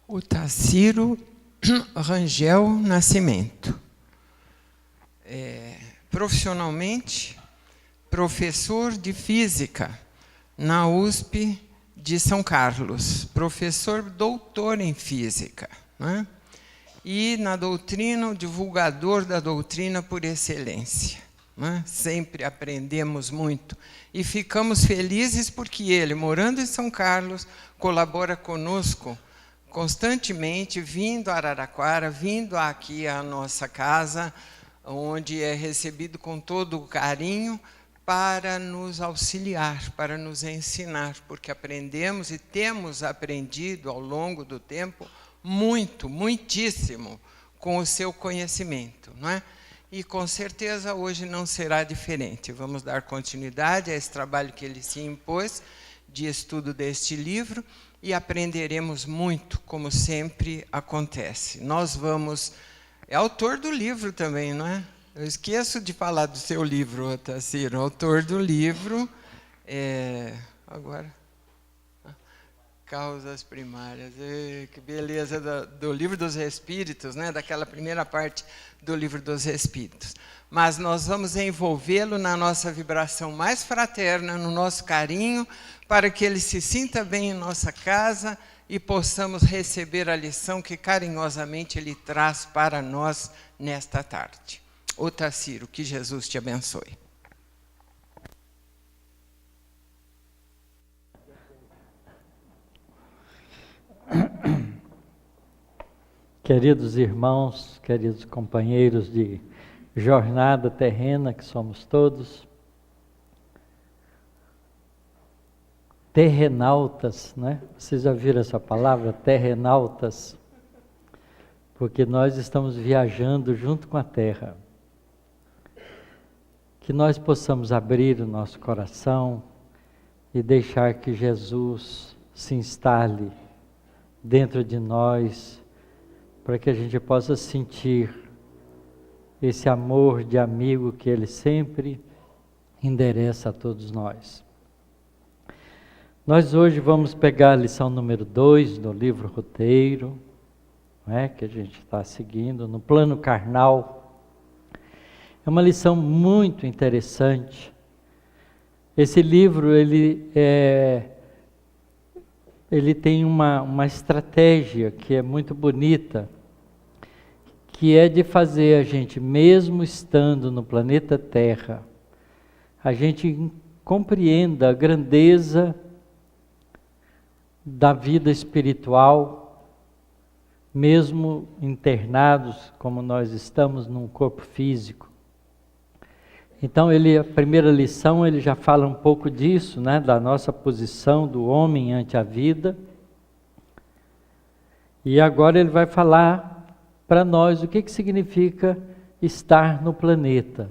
Otacílio Rangel Nascimento. Profissionalmente, professor de física na USP de São Carlos, professor doutor em física, né? E na doutrina, o divulgador da doutrina por excelência, né? Sempre aprendemos muito e ficamos felizes porque ele, morando em São Carlos, colabora conosco constantemente, vindo a Araraquara, vindo aqui à nossa casa, onde é recebido com todo o carinho, para nos auxiliar, para nos ensinar, porque aprendemos e temos aprendido ao longo do tempo muito, muitíssimo com o seu conhecimento, não é? E com certeza hoje não será diferente. Vamos dar continuidade a esse trabalho que ele se impôs de estudo deste livro e aprenderemos muito, como sempre acontece. Nós vamos... É autor do livro também, não é? Eu esqueço de falar do seu livro, Otacílio. Autor do livro, agora, Causas Primárias. Que beleza do Livro dos Espíritos, né? Daquela primeira parte do Livro dos Espíritos. Mas nós vamos envolvê-lo na nossa vibração mais fraterna, no nosso carinho, para que ele se sinta bem em nossa casa e possamos receber a lição que carinhosamente ele traz para nós nesta tarde. Otacílio, que Jesus te abençoe. Queridos irmãos, queridos companheiros de jornada terrena que somos todos, terrenautas, né? Vocês já viram essa palavra, terrenautas? Porque nós estamos viajando junto com a Terra. Que nós possamos abrir o nosso coração e deixar que Jesus se instale dentro de nós, para que a gente possa sentir esse amor de amigo que Ele sempre endereça a todos nós. Nós hoje vamos pegar a lição número 2 do livro Roteiro, que a gente está seguindo, no plano carnal. É uma lição muito interessante. Esse livro, ele tem uma estratégia que é muito bonita, que é de fazer a gente, mesmo estando no planeta Terra, a gente compreenda a grandeza da vida espiritual, mesmo internados, como nós estamos num corpo físico. Então, a primeira lição, ele já fala um pouco disso, né, da nossa posição do homem ante a vida. E agora ele vai falar para nós o que significa estar no planeta.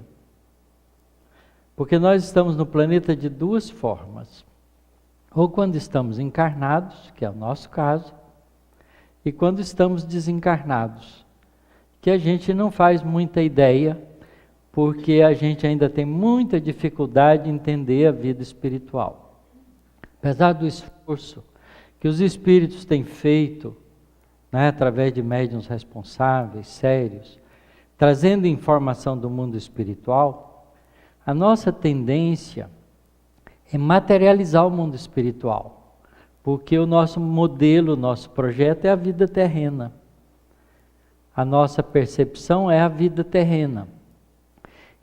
Porque nós estamos no planeta de duas formas. Ou quando estamos encarnados, que é o nosso caso, e quando estamos desencarnados, que a gente não faz muita ideia, porque a gente ainda tem muita dificuldade em entender a vida espiritual. Apesar do esforço que os espíritos têm feito, né, através de médiuns responsáveis, sérios, trazendo informação do mundo espiritual, a nossa tendência é materializar o mundo espiritual, porque o nosso modelo, o nosso projeto é a vida terrena. A nossa percepção é a vida terrena.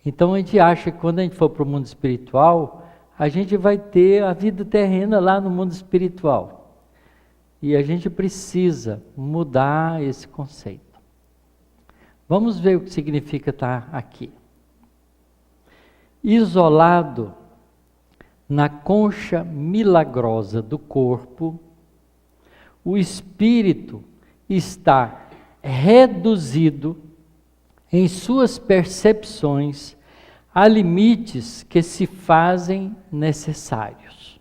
Então a gente acha que quando a gente for para o mundo espiritual, a gente vai ter a vida terrena lá no mundo espiritual. E a gente precisa mudar esse conceito. Vamos ver o que significa estar aqui. Isolado na concha milagrosa do corpo, o espírito está reduzido em suas percepções a limites que se fazem necessários.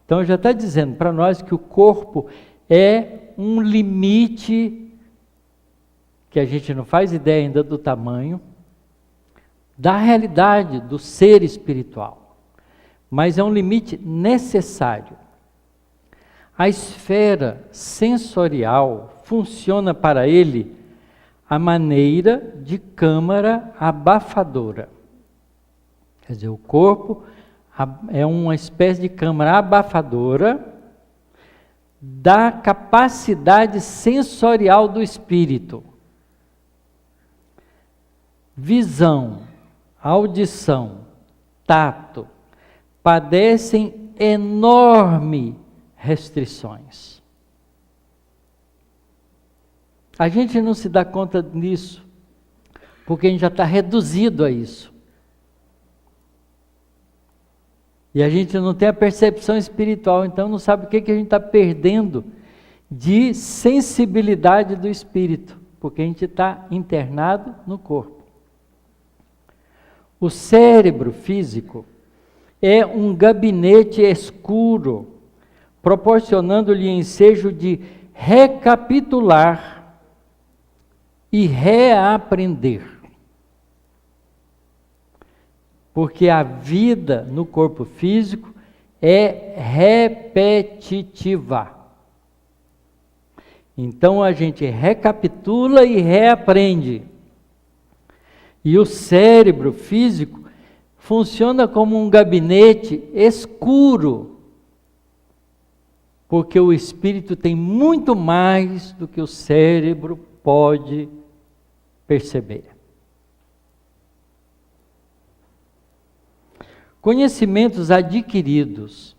Então já está dizendo para nós que o corpo é um limite que a gente não faz ideia ainda do tamanho, da realidade do ser espiritual, mas é um limite necessário. A esfera sensorial funciona para ele a maneira de câmara abafadora. Quer dizer, o corpo é uma espécie de câmara abafadora da capacidade sensorial do espírito. Visão, audição, tato, padecem enormes restrições. A gente não se dá conta disso, porque a gente já está reduzido a isso. E a gente não tem a percepção espiritual, então não sabe o que a gente está perdendo de sensibilidade do espírito, porque a gente está internado no corpo. O cérebro físico é um gabinete escuro, proporcionando-lhe ensejo de recapitular e reaprender. Porque a vida no corpo físico é repetitiva. Então a gente recapitula e reaprende. E o cérebro físico funciona como um gabinete escuro, porque o espírito tem muito mais do que o cérebro pode perceber. Conhecimentos adquiridos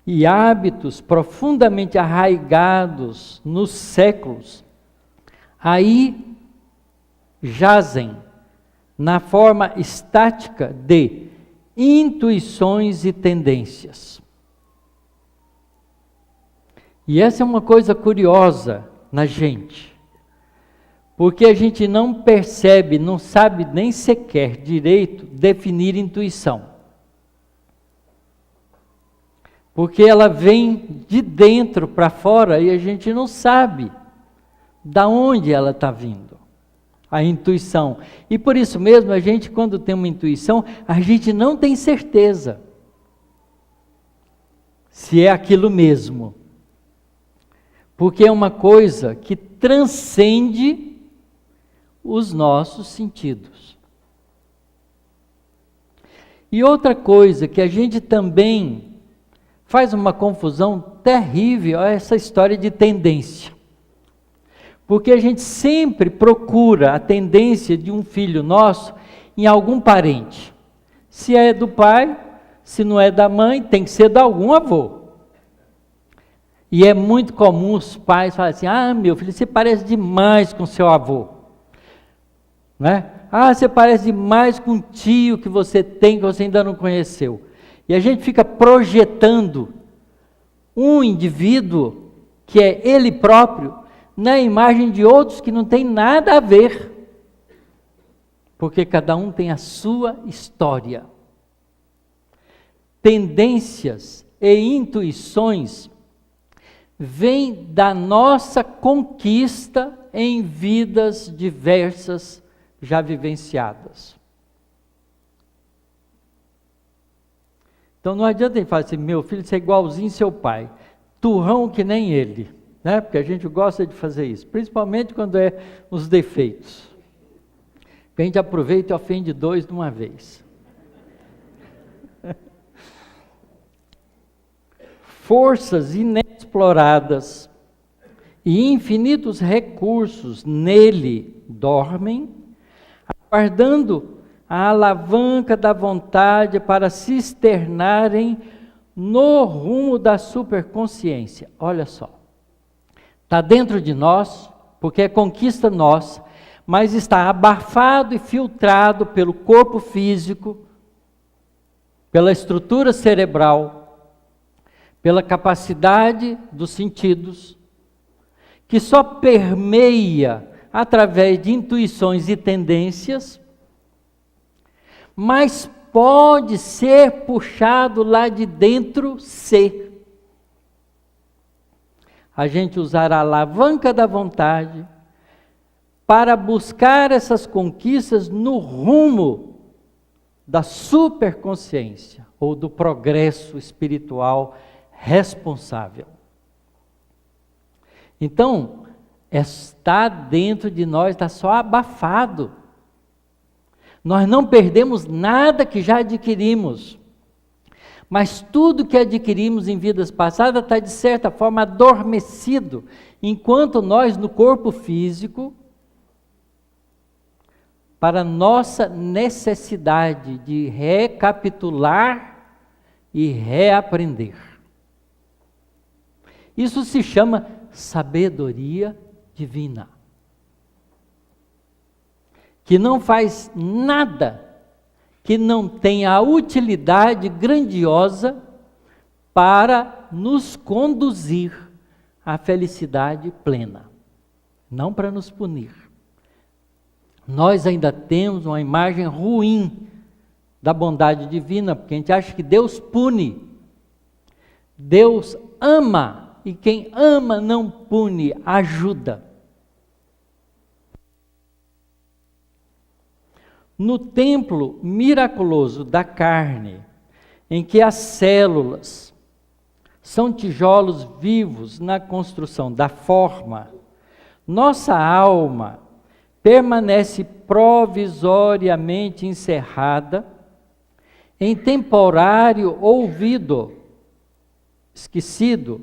e hábitos profundamente arraigados nos séculos, aí jazem na forma estática de intuições e tendências. E essa é uma coisa curiosa na gente, porque a gente não percebe, não sabe nem sequer direito definir intuição. Porque ela vem de dentro para fora e a gente não sabe da onde ela está vindo, a intuição. E por isso mesmo, a gente, quando tem uma intuição, a gente não tem certeza se é aquilo mesmo. Porque é uma coisa que transcende os nossos sentidos. E outra coisa que a gente também faz uma confusão terrível é essa história de tendência. Porque a gente sempre procura a tendência de um filho nosso em algum parente. Se é do pai, se não é da mãe, tem que ser de algum avô. E é muito comum os pais falarem assim: ah, meu filho, você parece demais com seu avô. Né? Ah, você parece demais com um tio que você tem, que você ainda não conheceu. E a gente fica projetando um indivíduo, que é ele próprio, na imagem de outros que não tem nada a ver. Porque cada um tem a sua história. Tendências e intuições vêm da nossa conquista em vidas diversas já vivenciadas. Então não adianta ele falar assim: meu filho, você é igualzinho seu pai, turrão que nem ele, né? Porque a gente gosta de fazer isso, principalmente quando é os defeitos. A gente aproveita e ofende dois de uma vez. Forças inexploradas e infinitos recursos nele dormem, aguardando a alavanca da vontade para se externarem no rumo da superconsciência. Olha só, está dentro de nós, porque é conquista nossa, mas está abafado e filtrado pelo corpo físico, pela estrutura cerebral, pela capacidade dos sentidos, que só permeia através de intuições e tendências, mas pode ser puxado lá de dentro se a gente usar a alavanca da vontade para buscar essas conquistas no rumo da superconsciência ou do progresso espiritual responsável. Então, está dentro de nós, está só abafado. Nós não perdemos nada que já adquirimos, mas tudo que adquirimos em vidas passadas está de certa forma adormecido, enquanto nós no corpo físico, para nossa necessidade de recapitular e reaprender. Isso se chama sabedoria divina, que não faz nada que não tenha a utilidade grandiosa para nos conduzir à felicidade plena, não para nos punir. Nós ainda temos uma imagem ruim da bondade divina, porque a gente acha que Deus pune. Deus ama, e quem ama não pune, ajuda. No templo miraculoso da carne, em que as células são tijolos vivos na construção da forma, nossa alma permanece provisoriamente encerrada em temporário ouvido, esquecido,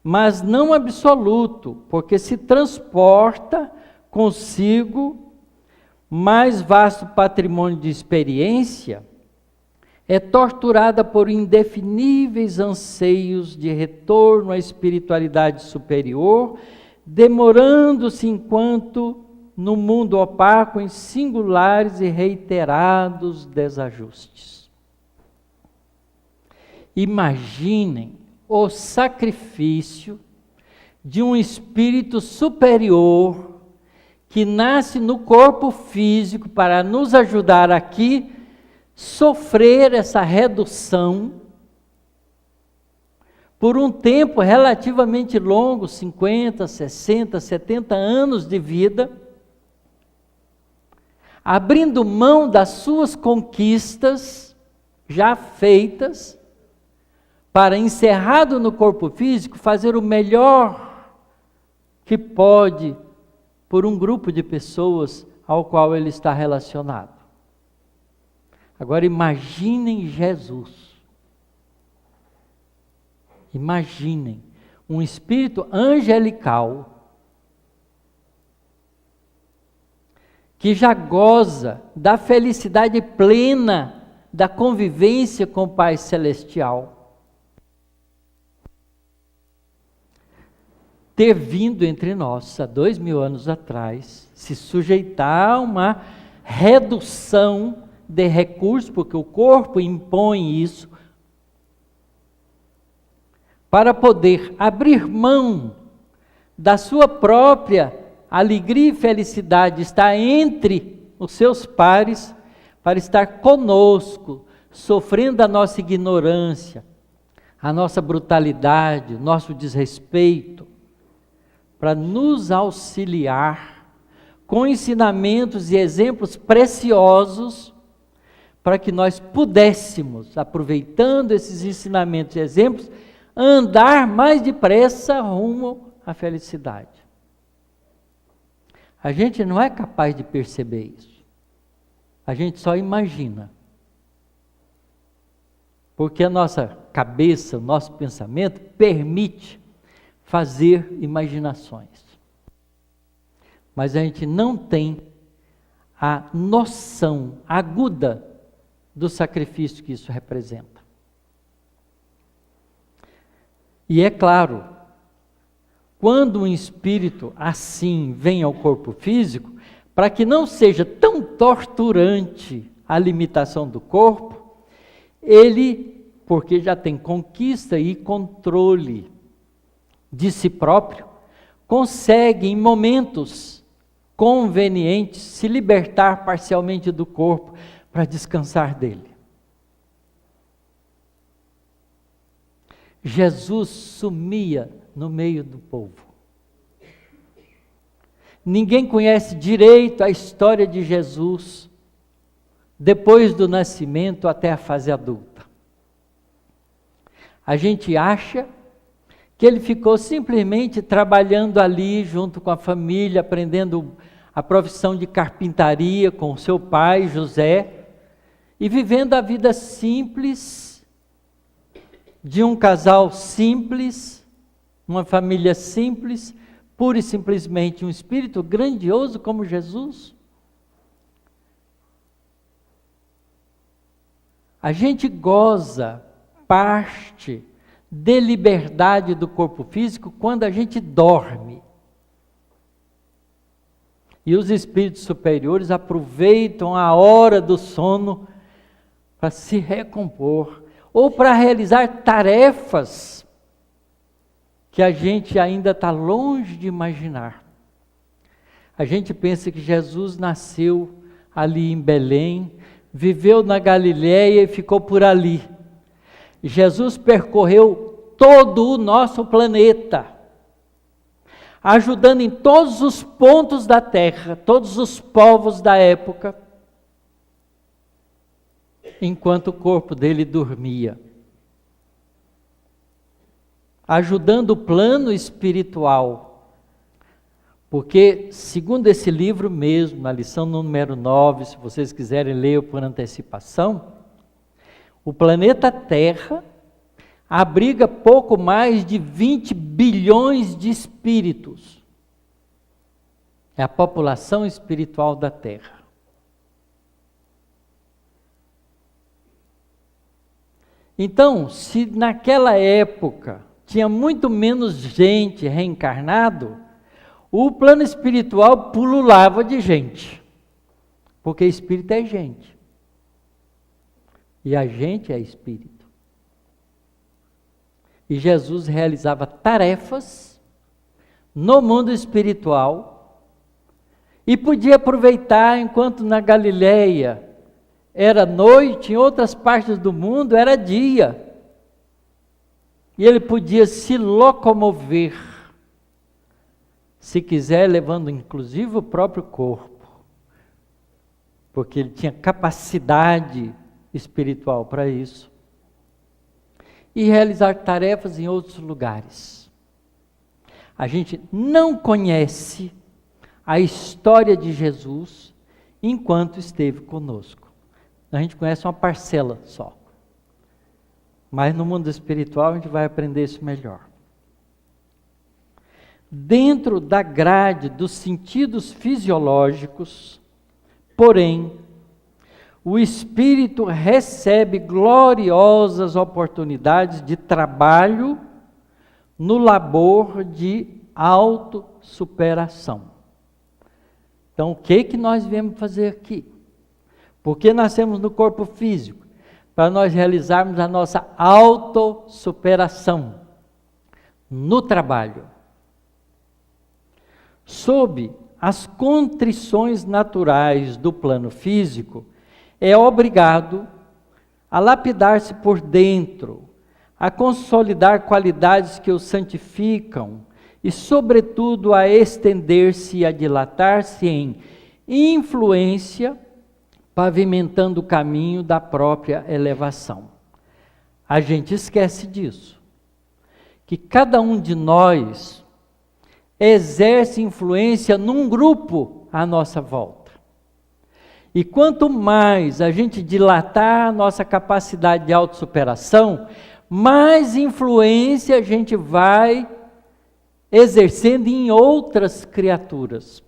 mas não absoluto, porque se transporta consigo mais vasto patrimônio de experiência, é torturada por indefiníveis anseios de retorno à espiritualidade superior, demorando-se enquanto no mundo opaco em singulares e reiterados desajustes. Imaginem o sacrifício de um espírito superior que nasce no corpo físico para nos ajudar aqui, sofrer essa redução por um tempo relativamente longo, 50, 60, 70 anos de vida, abrindo mão das suas conquistas já feitas, para, encerrado no corpo físico, fazer o melhor que pode por um grupo de pessoas ao qual ele está relacionado. Agora imaginem Jesus. Imaginem um espírito angelical que já goza da felicidade plena da convivência com o Pai Celestial, ter vindo entre nós, há 2000 anos atrás, se sujeitar a uma redução de recursos, porque o corpo impõe isso, para poder abrir mão da sua própria alegria e felicidade, estar entre os seus pares, para estar conosco, sofrendo a nossa ignorância, a nossa brutalidade, o nosso desrespeito, para nos auxiliar com ensinamentos e exemplos preciosos, para que nós pudéssemos, aproveitando esses ensinamentos e exemplos, andar mais depressa rumo à felicidade. A gente não é capaz de perceber isso. A gente só imagina. Porque a nossa cabeça, o nosso pensamento permite fazer imaginações. Mas a gente não tem a noção aguda do sacrifício que isso representa. E é claro, quando um espírito assim vem ao corpo físico, para que não seja tão torturante a limitação do corpo, ele, porque já tem conquista e controle de si próprio, consegue em momentos convenientes se libertar parcialmente do corpo para descansar dele. Jesus sumia no meio do povo. Ninguém conhece direito a história de Jesus depois do nascimento até a fase adulta. A gente acha que ele ficou simplesmente trabalhando ali junto com a família, aprendendo a profissão de carpintaria com seu pai, José, e vivendo a vida simples de um casal simples, uma família simples, pura e simplesmente um espírito grandioso como Jesus. A gente goza parte de liberdade do corpo físico quando a gente dorme. E os espíritos superiores aproveitam a hora do sono para se recompor, ou para realizar tarefas que a gente ainda está longe de imaginar. A gente pensa que Jesus nasceu ali em Belém, viveu na Galiléia e ficou por ali. Jesus percorreu todo o nosso planeta, ajudando em todos os pontos da terra, todos os povos da época, enquanto o corpo dele dormia, ajudando o plano espiritual, porque, segundo esse livro mesmo, na lição número 9, se vocês quiserem ler por antecipação, o planeta Terra abriga pouco mais de 20 bilhões de espíritos. É a população espiritual da Terra. Então, se naquela época tinha muito menos gente reencarnado, o plano espiritual pululava de gente, porque espírito é gente, e a gente é espírito. E Jesus realizava tarefas no mundo espiritual, e podia aproveitar enquanto na Galiléia era noite, em outras partes do mundo era dia. E ele podia se locomover, se quiser, levando inclusive o próprio corpo, porque ele tinha capacidade espiritual para isso, e realizar tarefas em outros lugares. A gente não conhece a história de Jesus enquanto esteve conosco. A gente conhece uma parcela só. Mas no mundo espiritual a gente vai aprender isso melhor. Dentro da grade dos sentidos fisiológicos, porém, o espírito recebe gloriosas oportunidades de trabalho no labor de autossuperação. Então, o que nós viemos fazer aqui? Porque nascemos no corpo físico? Para nós realizarmos a nossa autossuperação no trabalho. Sob as contrições naturais do plano físico, é obrigado a lapidar-se por dentro, a consolidar qualidades que o santificam e, sobretudo, a estender-se e a dilatar-se em influência, pavimentando o caminho da própria elevação. A gente esquece disso, que cada um de nós exerce influência num grupo à nossa volta. E quanto mais a gente dilatar a nossa capacidade de autossuperação, mais influência a gente vai exercendo em outras criaturas.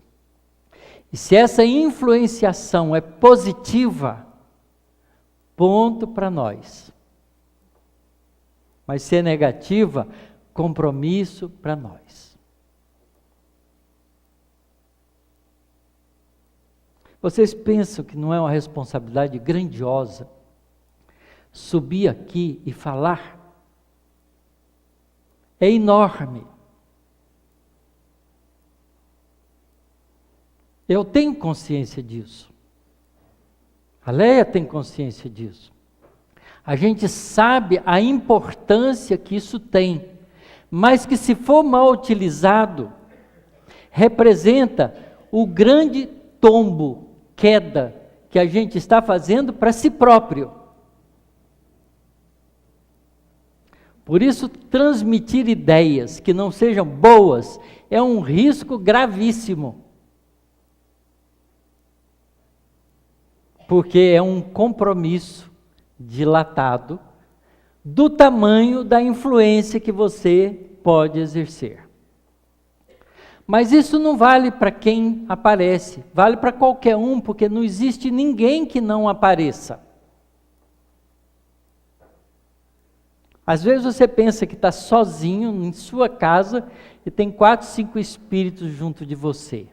E se essa influenciação é positiva, ponto para nós. Mas se é negativa, compromisso para nós. Vocês pensam que não é uma responsabilidade grandiosa subir aqui e falar é enorme. Eu tenho consciência disso. A Leia tem consciência disso. A gente sabe a importância que isso tem, mas que se for mal utilizado, representa o grande tombo, queda, que a gente está fazendo para si próprio. Por isso, transmitir ideias que não sejam boas é um risco gravíssimo. Porque é um compromisso dilatado do tamanho da influência que você pode exercer. Mas isso não vale para quem aparece, vale para qualquer um, porque não existe ninguém que não apareça. Às vezes você pensa que está sozinho em sua casa e tem 4, 5 espíritos junto de você.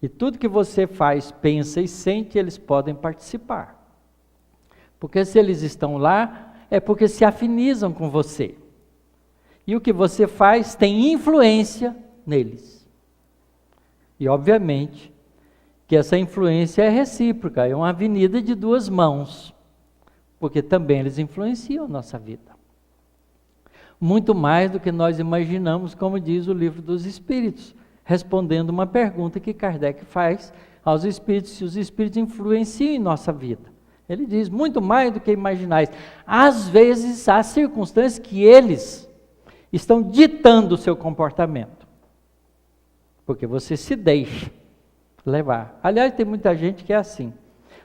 E tudo que você faz, pensa e sente, eles podem participar. Porque se eles estão lá, é porque se afinizam com você. E o que você faz tem influência neles. E obviamente que essa influência é recíproca, é uma avenida de 2 mãos. Porque também eles influenciam a nossa vida. Muito mais do que nós imaginamos, como diz o Livro dos Espíritos, respondendo uma pergunta que Kardec faz aos espíritos, se os espíritos influenciam em nossa vida. Ele diz, muito mais do que imaginais. Às vezes, há circunstâncias que eles estão ditando o seu comportamento. Porque você se deixa levar. Aliás, tem muita gente que é assim.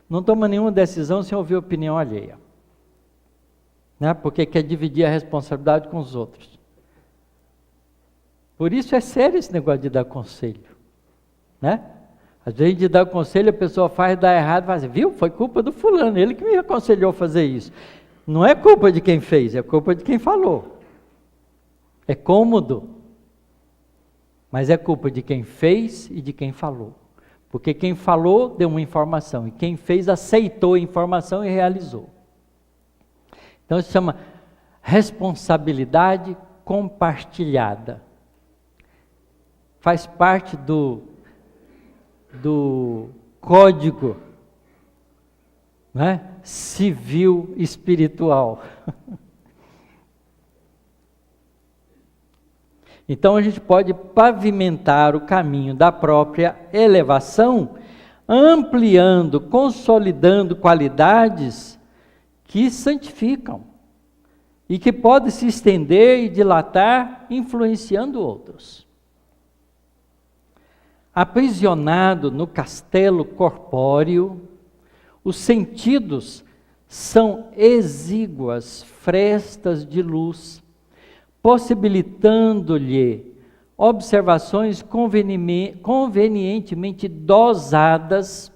Não toma nenhuma decisão sem ouvir a opinião alheia. Né? Porque quer dividir a responsabilidade com os outros. Por isso é sério esse negócio de dar conselho. Né? Às vezes de dar conselho, a pessoa faz dar errado, faz, viu? Foi culpa do fulano, ele que me aconselhou a fazer isso. Não é culpa de quem fez, é culpa de quem falou. É cômodo. Mas é culpa de quem fez e de quem falou. Porque quem falou deu uma informação, e quem fez aceitou a informação e realizou. Então isso se chama responsabilidade compartilhada. Faz parte do código, né, civil espiritual. Então a gente pode pavimentar o caminho da própria elevação, ampliando, consolidando qualidades que santificam e que podem se estender e dilatar, influenciando outros. Aprisionado no castelo corpóreo, os sentidos são exíguas frestas de luz, possibilitando-lhe observações convenientemente dosadas,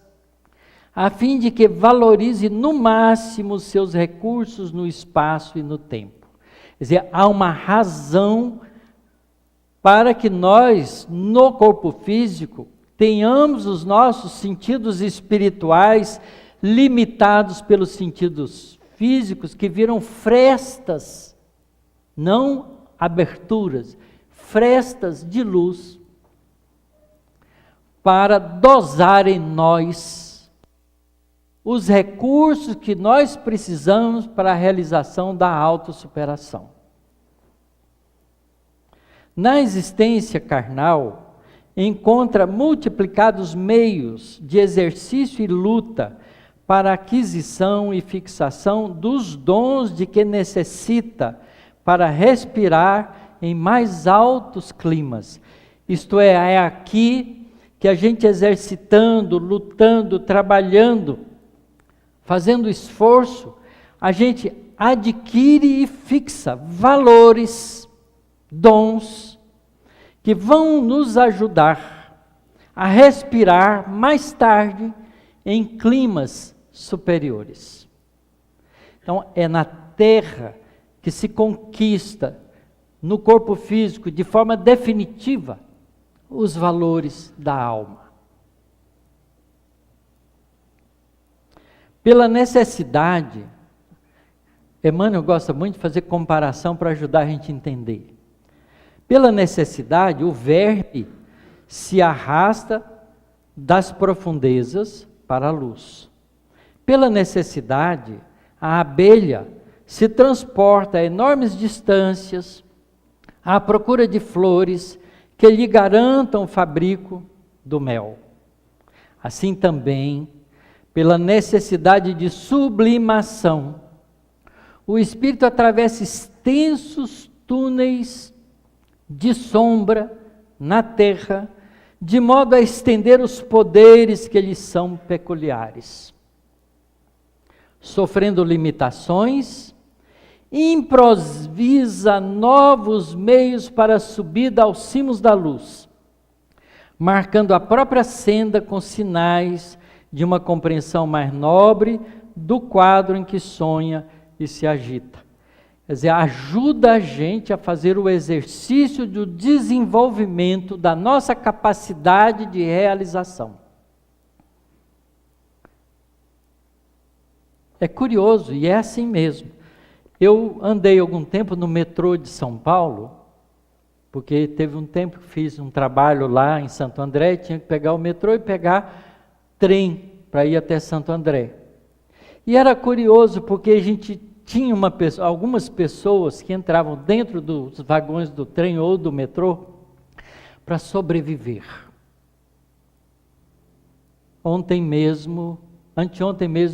a fim de que valorize no máximo seus recursos no espaço e no tempo. Quer dizer, há uma razão para que nós, no corpo físico, tenhamos os nossos sentidos espirituais limitados pelos sentidos físicos, que viram frestas, não aberturas, frestas de luz, para dosar em nós os recursos que nós precisamos para a realização da autossuperação. Na existência carnal, encontra multiplicados meios de exercício e luta para a aquisição e fixação dos dons de que necessita para respirar em mais altos climas. Isto é aqui que a gente exercitando, lutando, trabalhando, fazendo esforço, a gente adquire e fixa valores, dons, que vão nos ajudar a respirar mais tarde em climas superiores. Então, é na Terra que se conquista, no corpo físico, de forma definitiva, os valores da alma. Pela necessidade, Emmanuel gosta muito de fazer comparação para ajudar a gente a entender. Pela necessidade, o verme se arrasta das profundezas para a luz. Pela necessidade, a abelha se transporta a enormes distâncias à procura de flores que lhe garantam o fabrico do mel. Assim também, pela necessidade de sublimação, o espírito atravessa extensos túneis de sombra na terra, de modo a estender os poderes que lhe são peculiares. Sofrendo limitações, improvisa novos meios para a subida aos cimos da luz, marcando a própria senda com sinais de uma compreensão mais nobre do quadro em que sonha e se agita. Quer dizer, ajuda a gente a fazer o exercício do desenvolvimento da nossa capacidade de realização. É curioso, e é assim mesmo. Eu andei algum tempo no metrô de São Paulo, porque teve um tempo que fiz um trabalho lá em Santo André, tinha que pegar o metrô e pegar trem para ir até Santo André. E era curioso, porque a gente tinha algumas pessoas que entravam dentro dos vagões do trem ou do metrô para sobreviver. Anteontem mesmo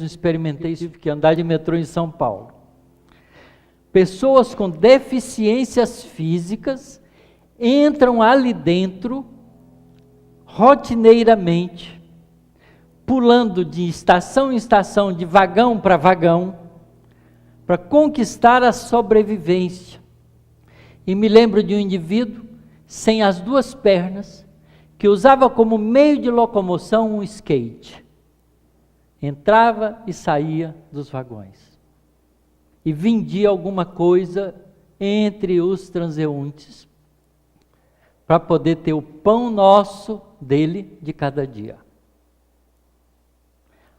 experimentei, tive que andar de metrô em São Paulo. Pessoas com deficiências físicas entram ali dentro rotineiramente, pulando de estação em estação, de vagão para vagão, para conquistar a sobrevivência. E me lembro de um indivíduo sem as duas pernas, que usava como meio de locomoção um skate. Entrava e saía dos vagões. E vendia alguma coisa entre os transeuntes, para poder ter o pão nosso dele de cada dia.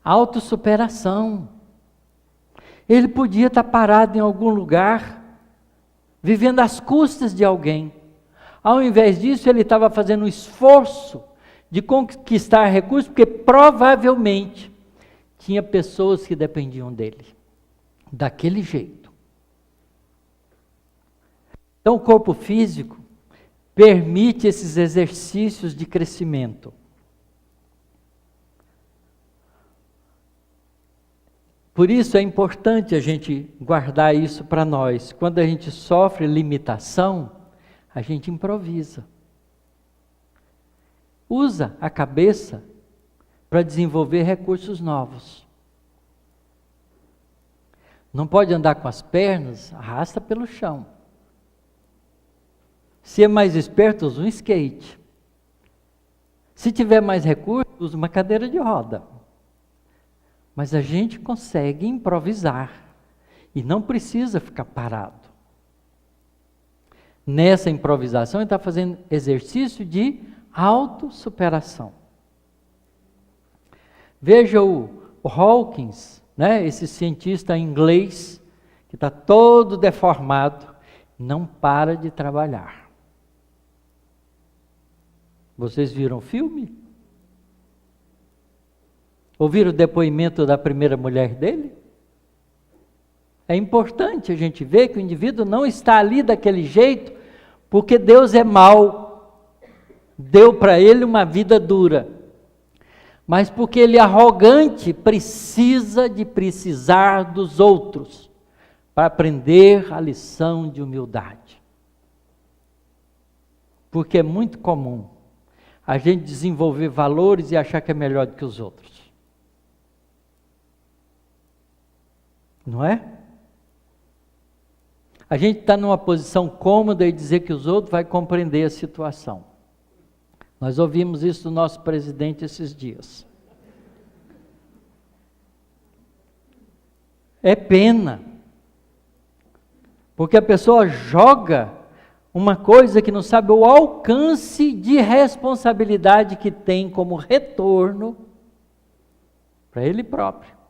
Autossuperação. Ele podia estar parado em algum lugar, vivendo às custas de alguém. Ao invés disso, ele estava fazendo um esforço de conquistar recursos, porque provavelmente tinha pessoas que dependiam dele. Daquele jeito. Então, o corpo físico permite esses exercícios de crescimento. Por isso é importante a gente guardar isso para nós. Quando a gente sofre limitação, a gente improvisa. Usa a cabeça para desenvolver recursos novos. Não pode andar com as pernas, arrasta pelo chão. Se é mais esperto, usa um skate. Se tiver mais recursos, usa uma cadeira de roda. Mas a gente consegue improvisar e não precisa ficar parado. Nessa improvisação, ele está fazendo exercício de autossuperação. Veja o Hawkins, né, esse cientista inglês, que está todo deformado, não para de trabalhar. Vocês viram o filme? Ouviram o depoimento da primeira mulher dele? É importante a gente ver que o indivíduo não está ali daquele jeito, porque Deus é mau, deu para ele uma vida dura, mas porque ele é arrogante, precisa de precisar dos outros, para aprender a lição de humildade. Porque é muito comum a gente desenvolver valores e achar que é melhor do que os outros. Não é? A gente está numa posição cômoda e dizer que os outros vão compreender a situação. Nós ouvimos isso do nosso presidente esses dias. É pena, porque a pessoa joga uma coisa que não sabe o alcance de responsabilidade que tem como retorno para ele próprio.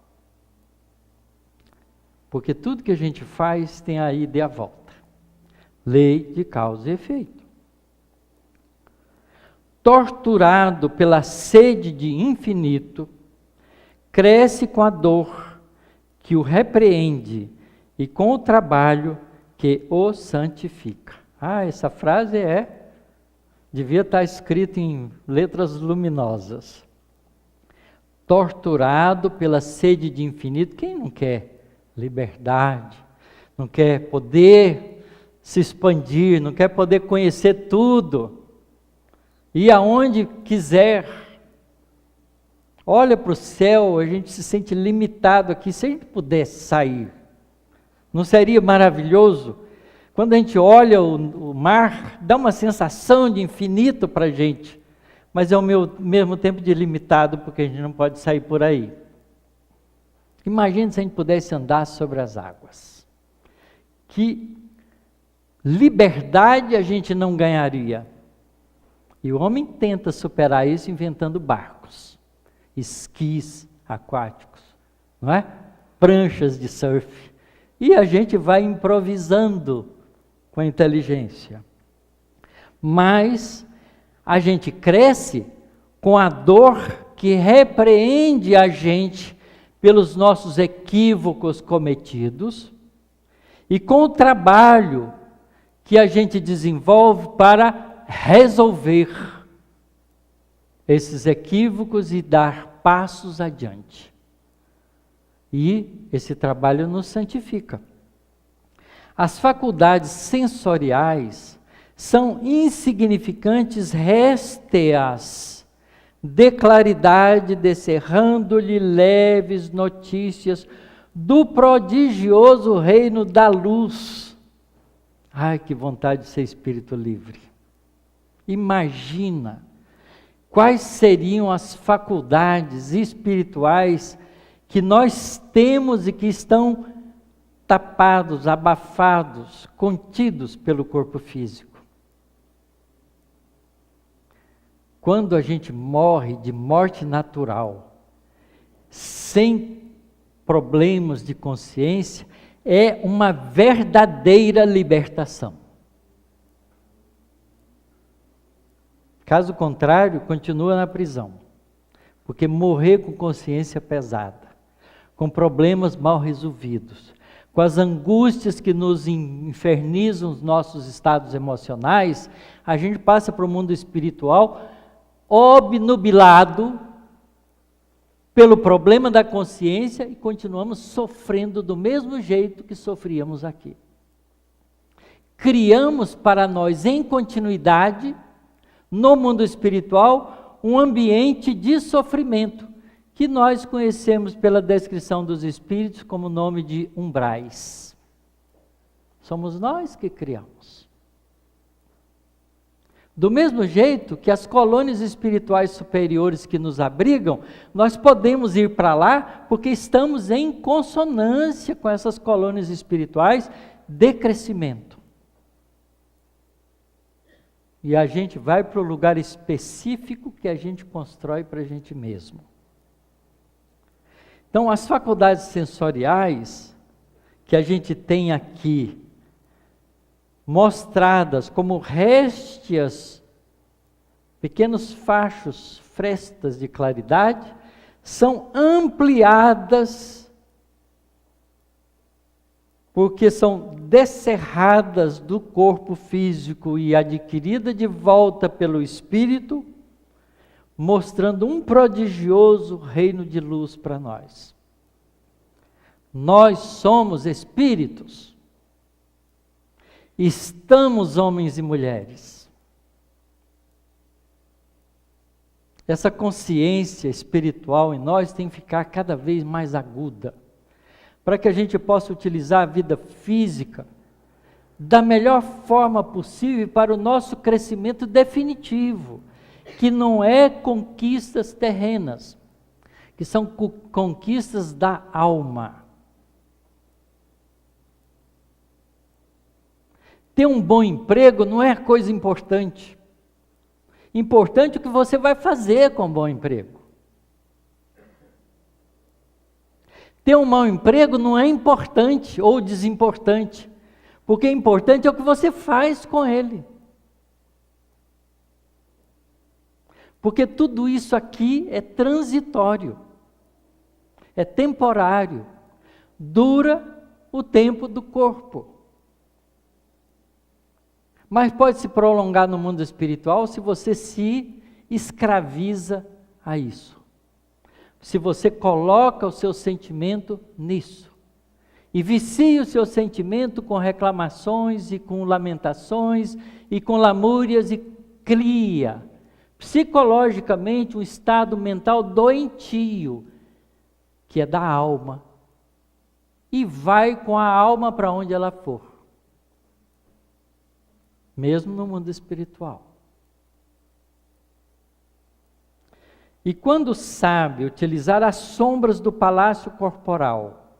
Porque tudo que a gente faz tem a ida e a volta. Lei de causa e efeito. Torturado pela sede de infinito, cresce com a dor que o repreende e com o trabalho que o santifica. Essa frase devia estar escrita em letras luminosas. Torturado pela sede de infinito. Quem não quer liberdade? Não quer poder se expandir? Não quer poder conhecer tudo? Ir aonde quiser? Olha para o céu, a gente se sente limitado aqui. Se a gente pudesse sair, não seria maravilhoso? Quando a gente olha o mar, dá uma sensação de infinito para a gente, mas é ao mesmo tempo de limitado, porque a gente não pode sair por aí. Imagine se a gente pudesse andar sobre as águas. Que liberdade a gente não ganharia. E o homem tenta superar isso inventando barcos, esquis aquáticos, não é? Pranchas de surf. E a gente vai improvisando com a inteligência. Mas a gente cresce com a dor que repreende a gente pelos nossos equívocos cometidos e com o trabalho que a gente desenvolve para resolver esses equívocos e dar passos adiante. E esse trabalho nos santifica. As faculdades sensoriais são insignificantes résteas de claridade, descerrando-lhe leves notícias do prodigioso reino da luz. Ai, que vontade de ser espírito livre. Imagina quais seriam as faculdades espirituais que nós temos e que estão tapados, abafados, contidos pelo corpo físico. Quando a gente morre de morte natural, sem problemas de consciência, é uma verdadeira libertação. Caso contrário, continua na prisão, porque morrer com consciência pesada, com problemas mal resolvidos, com as angústias que nos infernizam os nossos estados emocionais, a gente passa para o mundo espiritual obnubilado pelo problema da consciência e continuamos sofrendo do mesmo jeito que sofríamos aqui. Criamos para nós, em continuidade, no mundo espiritual, um ambiente de sofrimento, que nós conhecemos pela descrição dos espíritos como nome de umbrais. Somos nós que criamos. Do mesmo jeito que as colônias espirituais superiores que nos abrigam, nós podemos ir para lá porque estamos em consonância com essas colônias espirituais de crescimento. E a gente vai para o lugar específico que a gente constrói para a gente mesmo. Então, as faculdades sensoriais que a gente tem aqui, mostradas como réstias, pequenos fachos, frestas de claridade, são ampliadas, porque são descerradas do corpo físico e adquiridas de volta pelo Espírito, mostrando um prodigioso reino de luz para nós. Nós somos espíritos. Estamos homens e mulheres. Essa consciência espiritual em nós tem que ficar cada vez mais aguda, para que a gente possa utilizar a vida física da melhor forma possível para o nosso crescimento definitivo, que não é conquistas terrenas, que são conquistas da alma. Ter um bom emprego não é coisa importante. Importante é o que você vai fazer com um bom emprego. Ter um mau emprego não é importante ou desimportante, porque importante é o que você faz com ele. Porque tudo isso aqui é transitório, é temporário, dura o tempo do corpo. Mas pode se prolongar no mundo espiritual se você se escraviza a isso. Se você coloca o seu sentimento nisso. E vicia o seu sentimento com reclamações e com lamentações e com lamúrias e cria psicologicamente um estado mental doentio, que é da alma. E vai com a alma para onde ela for. Mesmo no mundo espiritual. E quando sabe utilizar as sombras do palácio corporal,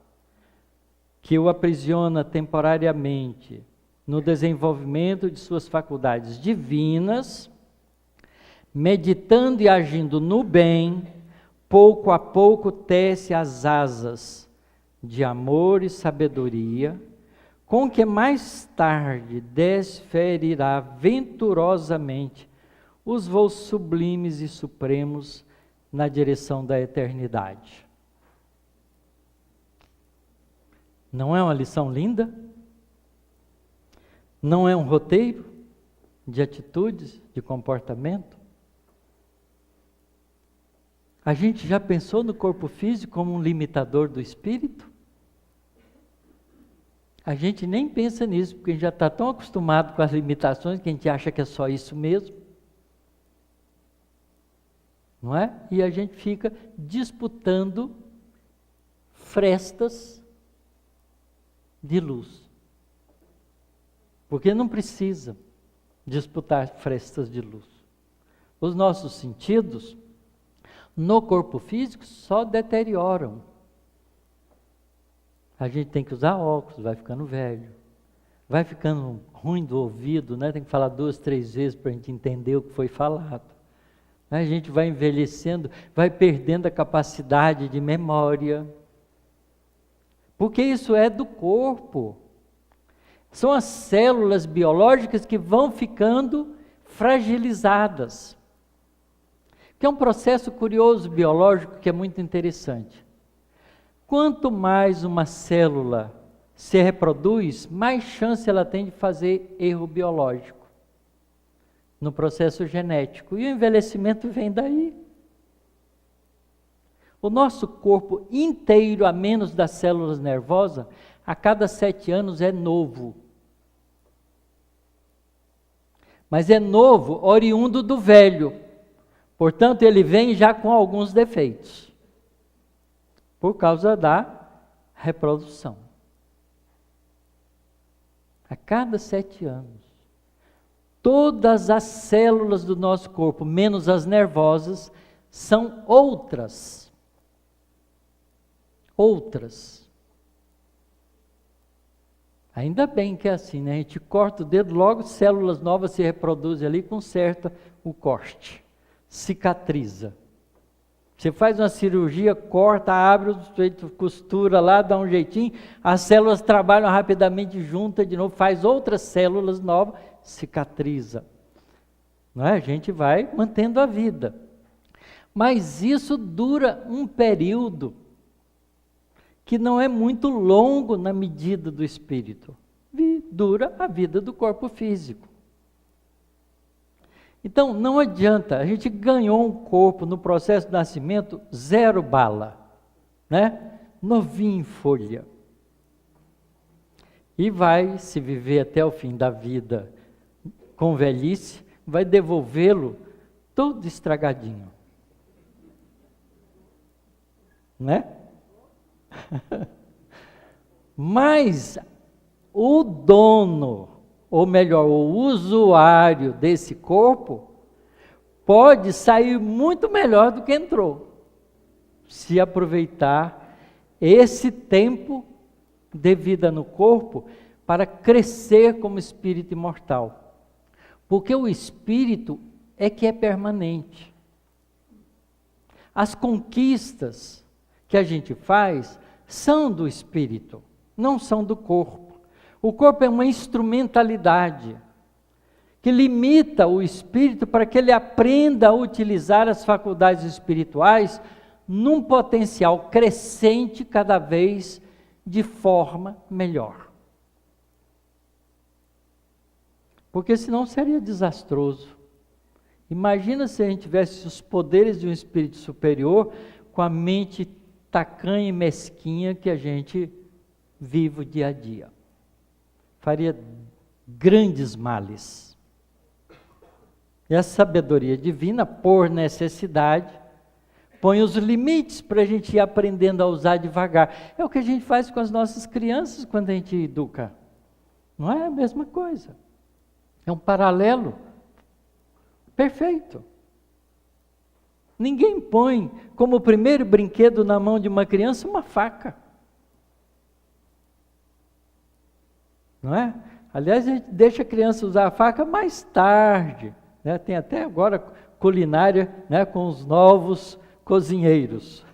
que o aprisiona temporariamente no desenvolvimento de suas faculdades divinas, meditando e agindo no bem, pouco a pouco tece as asas de amor e sabedoria, com que mais tarde desferirá venturosamente os voos sublimes e supremos na direção da eternidade. Não é uma lição linda? Não é um roteiro de atitudes, de comportamento? A gente já pensou no corpo físico como um limitador do espírito? A gente nem pensa nisso, porque a gente já está tão acostumado com as limitações que a gente acha que é só isso mesmo. Não é? E a gente fica disputando frestas de luz. Porque não precisa disputar frestas de luz. Os nossos sentidos, no corpo físico, só deterioram. A gente tem que usar óculos, vai ficando velho. Vai ficando ruim do ouvido, né? Tem que falar 2, 3 vezes para a gente entender o que foi falado. A gente vai envelhecendo, vai perdendo a capacidade de memória. Porque isso é do corpo. São as células biológicas que vão ficando fragilizadas. Que é um processo curioso biológico que é muito interessante. Quanto mais uma célula se reproduz, mais chance ela tem de fazer erro biológico no processo genético. E o envelhecimento vem daí. O nosso corpo inteiro, a menos das células nervosas, a cada 7 anos é novo. Mas é novo, oriundo do velho. Portanto, ele vem já com alguns defeitos. Por causa da reprodução. A cada 7 anos. Todas as células do nosso corpo, menos as nervosas, são outras. Outras. Ainda bem que é assim, né? A gente corta o dedo, logo células novas se reproduzem ali, conserta o corte, cicatriza. Você faz uma cirurgia, corta, abre, costura lá, dá um jeitinho, as células trabalham rapidamente, junta de novo, faz outras células novas, cicatriza. Não é? A gente vai mantendo a vida. Mas isso dura um período que não é muito longo na medida do espírito. Dura a vida do corpo físico. Então, não adianta, a gente ganhou um corpo no processo de nascimento 0 bala, né? Novinho em folha. E vai se viver até o fim da vida com velhice, vai devolvê-lo todo estragadinho. Né? Mas o dono, ou melhor, o usuário desse corpo, pode sair muito melhor do que entrou, se aproveitar esse tempo de vida no corpo para crescer como espírito imortal. Porque o espírito é que é permanente. As conquistas que a gente faz são do espírito, não são do corpo. O corpo é uma instrumentalidade que limita o espírito para que ele aprenda a utilizar as faculdades espirituais num potencial crescente cada vez de forma melhor. Porque senão seria desastroso. Imagina se a gente tivesse os poderes de um espírito superior com a mente tacanha e mesquinha que a gente vive o dia a dia. Faria grandes males. E a sabedoria divina, por necessidade, põe os limites para a gente ir aprendendo a usar devagar. É o que a gente faz com as nossas crianças quando a gente educa. Não é a mesma coisa. É um paralelo perfeito. Ninguém põe como primeiro brinquedo na mão de uma criança uma faca. Não é? Aliás, a gente deixa a criança usar a faca mais tarde. Né? Tem até agora culinária, né, com os novos cozinheiros.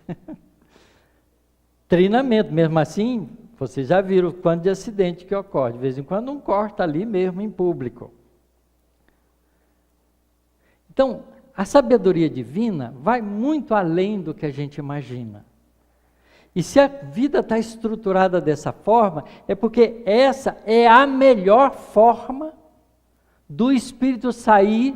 Treinamento, mesmo assim, vocês já viram o quanto de acidente que ocorre. De vez em quando um corta ali mesmo em público. Então, a sabedoria divina vai muito além do que a gente imagina. E se a vida está estruturada dessa forma, é porque essa é a melhor forma do espírito sair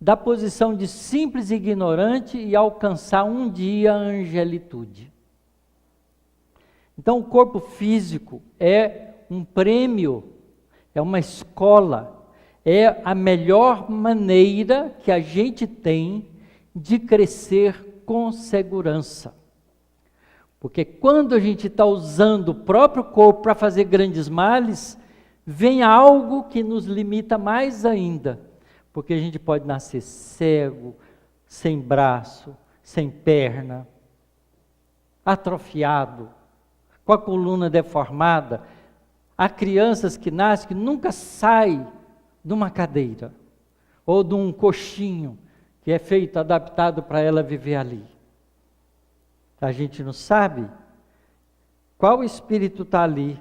da posição de simples ignorante e alcançar um dia a angelitude. Então, o corpo físico é um prêmio, é uma escola, é a melhor maneira que a gente tem de crescer com segurança. Porque quando a gente está usando o próprio corpo para fazer grandes males, vem algo que nos limita mais ainda. Porque a gente pode nascer cego, sem braço, sem perna, atrofiado, com a coluna deformada. Há crianças que nascem que nunca saem de uma cadeira, ou de um coxinho, que é feito, adaptado para ela viver ali. A gente não sabe qual espírito está ali,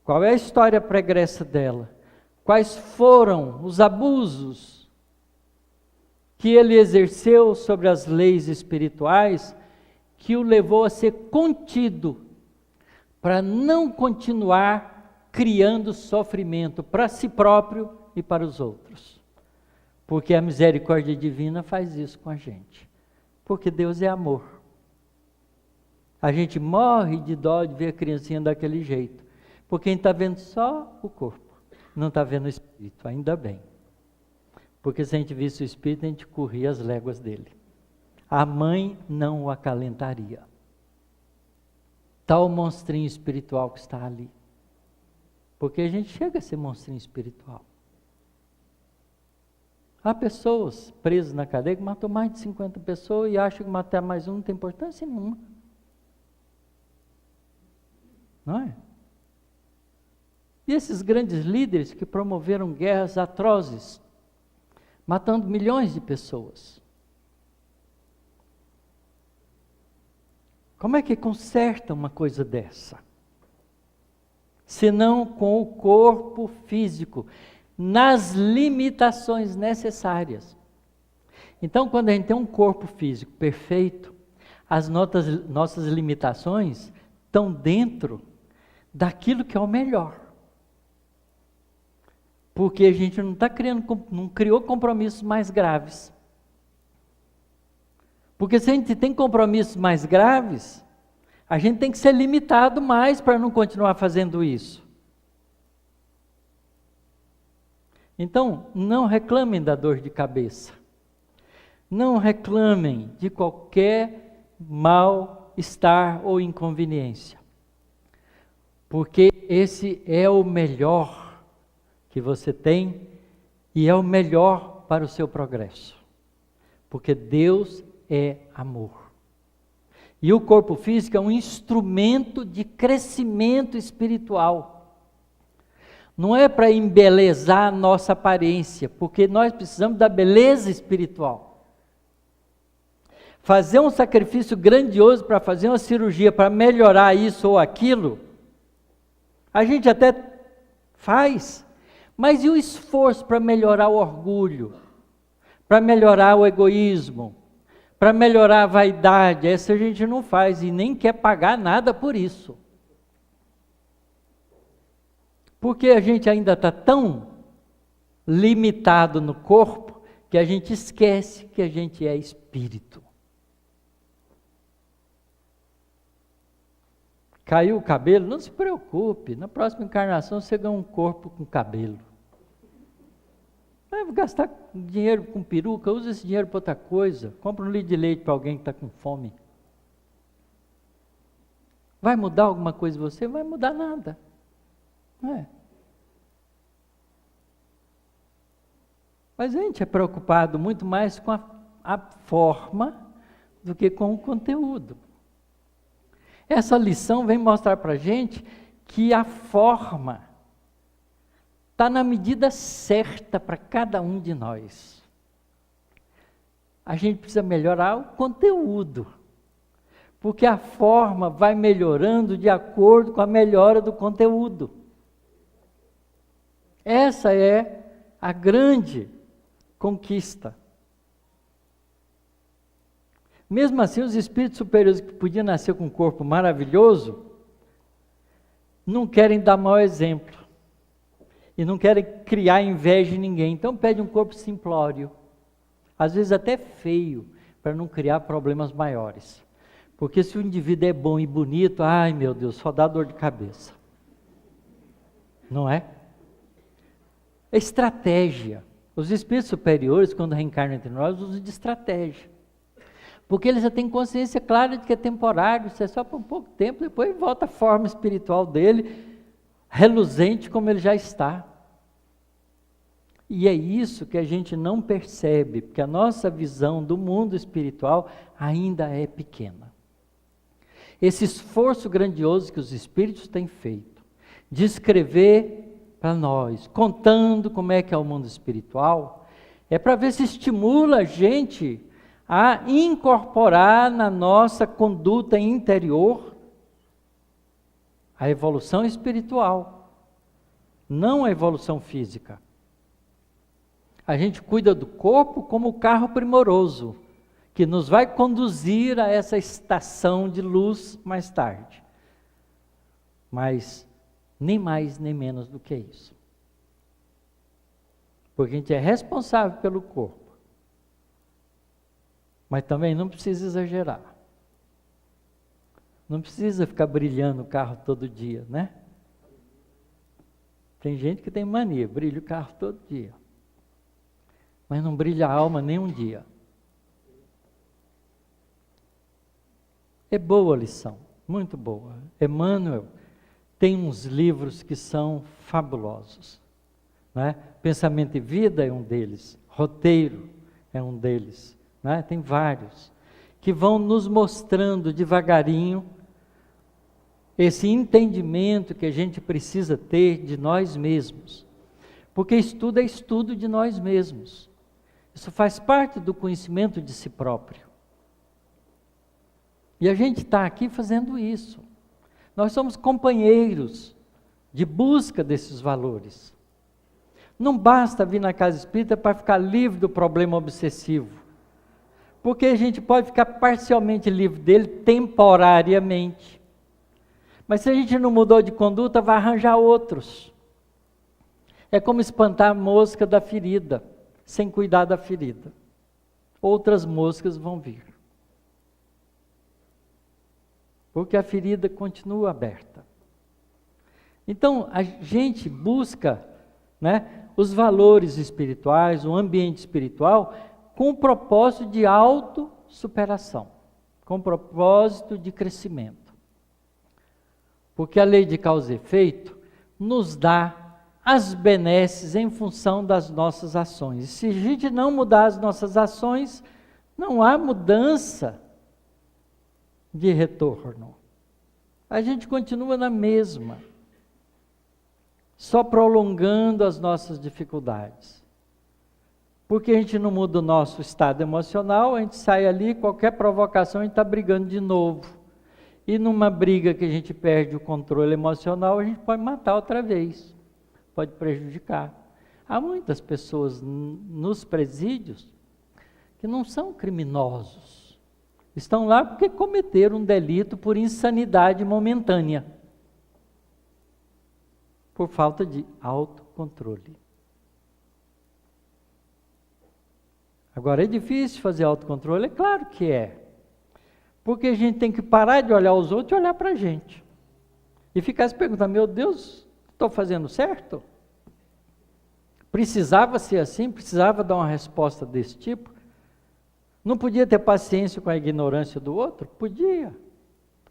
qual é a história pregressa dela, quais foram os abusos que ele exerceu sobre as leis espirituais, que o levou a ser contido, para não continuar criando sofrimento para si próprio e para os outros. Porque a misericórdia divina faz isso com a gente. Porque Deus é amor. A gente morre de dó de ver a criancinha daquele jeito. Porque a gente está vendo só o corpo, não está vendo o espírito, ainda bem. Porque se a gente visse o espírito, a gente corria as léguas dele. A mãe não o acalentaria. Tal monstrinho espiritual que está ali. Porque a gente chega a ser monstrinho espiritual. Há pessoas presas na cadeia que matou mais de 50 pessoas e acham que matar mais um não tem importância nenhuma. Não é? E esses grandes líderes que promoveram guerras atrozes, matando milhões de pessoas. Como é que conserta uma coisa dessa? Senão com o corpo físico, nas limitações necessárias. Então, quando a gente tem um corpo físico perfeito, as nossas limitações estão dentro daquilo que é o melhor. Porque a gente não criou compromissos mais graves. Porque se a gente tem compromissos mais graves, a gente tem que ser limitado mais para não continuar fazendo isso. Então, não reclamem da dor de cabeça. Não reclamem de qualquer mal-estar ou inconveniência. Porque esse é o melhor que você tem e é o melhor para o seu progresso. Porque Deus é amor. E o corpo físico é um instrumento de crescimento espiritual. Não é para embelezar a nossa aparência, porque nós precisamos da beleza espiritual. fazer um sacrifício grandioso para fazer uma cirurgia, para melhorar isso ou aquilo, a gente até faz, mas e o esforço para melhorar o orgulho, para melhorar o egoísmo, para melhorar a vaidade? Essa a gente não faz e nem quer pagar nada por isso. Porque a gente ainda está tão limitado no corpo que a gente esquece que a gente é espírito. Caiu o cabelo? Não se preocupe, na próxima encarnação você ganha um corpo com cabelo. Vai gastar dinheiro com peruca, usa esse dinheiro para outra coisa. Compra um litro de leite para alguém que está com fome. Vai mudar alguma coisa em você? Não vai mudar nada. Não é? Mas a gente é preocupado muito mais com a forma do que com o conteúdo. Essa lição vem mostrar para a gente que a forma está na medida certa para cada um de nós. A gente precisa melhorar o conteúdo, porque a forma vai melhorando de acordo com a melhora do conteúdo. Essa é a grande conquista. Mesmo assim, os espíritos superiores que podiam nascer com um corpo maravilhoso, não querem dar mau exemplo. E não querem criar inveja em ninguém. Então pede um corpo simplório. Às vezes até feio, para não criar problemas maiores. Porque se o indivíduo é bom e bonito, ai meu Deus, só dá dor de cabeça. Não é? É estratégia. Os espíritos superiores, quando reencarnam entre nós, usam de estratégia. Porque eles já têm consciência clara de que é temporário, isso é só por um pouco tempo, depois volta a forma espiritual dele, reluzente como ele já está. E é isso que a gente não percebe, porque a nossa visão do mundo espiritual ainda é pequena. Esse esforço grandioso que os espíritos têm feito, de escrever para nós, contando como é que é o mundo espiritual, é para ver se estimula a gente a incorporar na nossa conduta interior a evolução espiritual, não a evolução física. A gente cuida do corpo como o carro primoroso, que nos vai conduzir a essa estação de luz mais tarde. Mas nem mais nem menos do que isso. Porque a gente é responsável pelo corpo. Mas também não precisa exagerar. Não precisa ficar brilhando o carro todo dia, né? Tem gente que tem mania, brilha o carro todo dia. Mas não brilha a alma nem um dia. É boa a lição, muito boa. Emmanuel tem uns livros que são fabulosos. Né? Pensamento e Vida é um deles, Roteiro é um deles. Né? Tem vários, que vão nos mostrando devagarinho esse entendimento que a gente precisa ter de nós mesmos. Porque estudo é estudo de nós mesmos. Isso faz parte do conhecimento de si próprio. E a gente está aqui fazendo isso. Nós somos companheiros de busca desses valores. Não basta vir na casa espírita para ficar livre do problema obsessivo. Porque a gente pode ficar parcialmente livre dele temporariamente. Mas se a gente não mudou de conduta, vai arranjar outros. É como espantar a mosca da ferida, sem cuidar da ferida. Outras moscas vão vir. Porque a ferida continua aberta. Então, a gente busca, né, os valores espirituais, o ambiente espiritual, com o propósito de autossuperação, com o propósito de crescimento. Porque a lei de causa e efeito nos dá as benesses em função das nossas ações. E se a gente não mudar as nossas ações, não há mudança de retorno. A gente continua na mesma, só prolongando as nossas dificuldades. Porque a gente não muda o nosso estado emocional, a gente sai ali, qualquer provocação a gente está brigando de novo. E numa briga que a gente perde o controle emocional, a gente pode matar outra vez, pode prejudicar. Há muitas pessoas nos presídios que não são criminosos. Estão lá porque cometeram um delito por insanidade momentânea, por falta de autocontrole. Agora, é difícil fazer autocontrole? É claro que é. Porque a gente tem que parar de olhar os outros e olhar para a gente. E ficar se perguntando, meu Deus, estou fazendo certo? Precisava ser assim? Precisava dar uma resposta desse tipo? Não podia ter paciência com a ignorância do outro? Podia.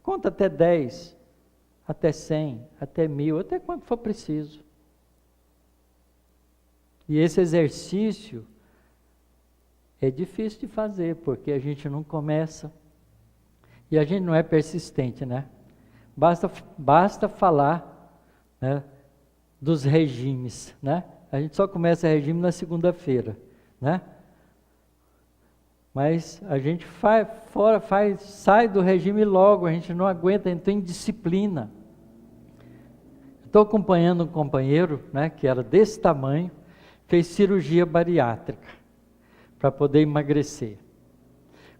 Conta até 10, até 100, até 1000, até quanto for preciso. E esse exercício é difícil de fazer, porque a gente não começa. E a gente não é persistente, né? Basta falar, né, dos regimes, né? A gente só começa regime na segunda-feira, né? Mas a gente sai do regime logo, a gente não aguenta, a gente tem disciplina. Estou acompanhando um companheiro, né, que era desse tamanho, fez cirurgia bariátrica para poder emagrecer.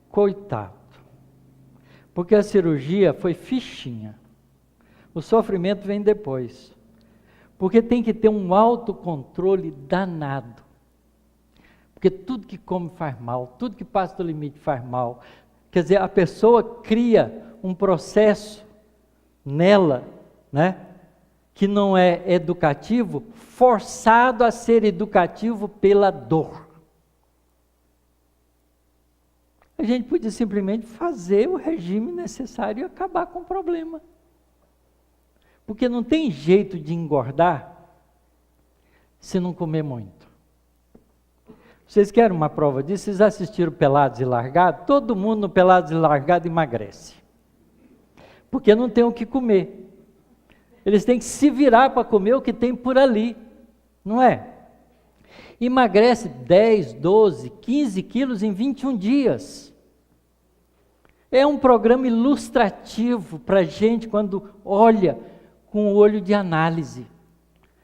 Coitado. Porque a cirurgia foi fichinha. O sofrimento vem depois. Porque tem que ter um autocontrole danado. Porque tudo que come faz mal, tudo que passa do limite faz mal. Quer dizer, a pessoa cria um processo nela, né, que não é educativo, forçado a ser educativo pela dor. A gente podia simplesmente fazer o regime necessário e acabar com o problema. Porque não tem jeito de engordar se não comer muito. Vocês querem uma prova disso? Vocês assistiram Pelados e Largados? Todo mundo no Pelados e Largados emagrece. Porque não tem o que comer. Eles têm que se virar para comer o que tem por ali. Não é? Emagrece 10, 12, 15 quilos em 21 dias. É um programa ilustrativo para a gente quando olha com o olho de análise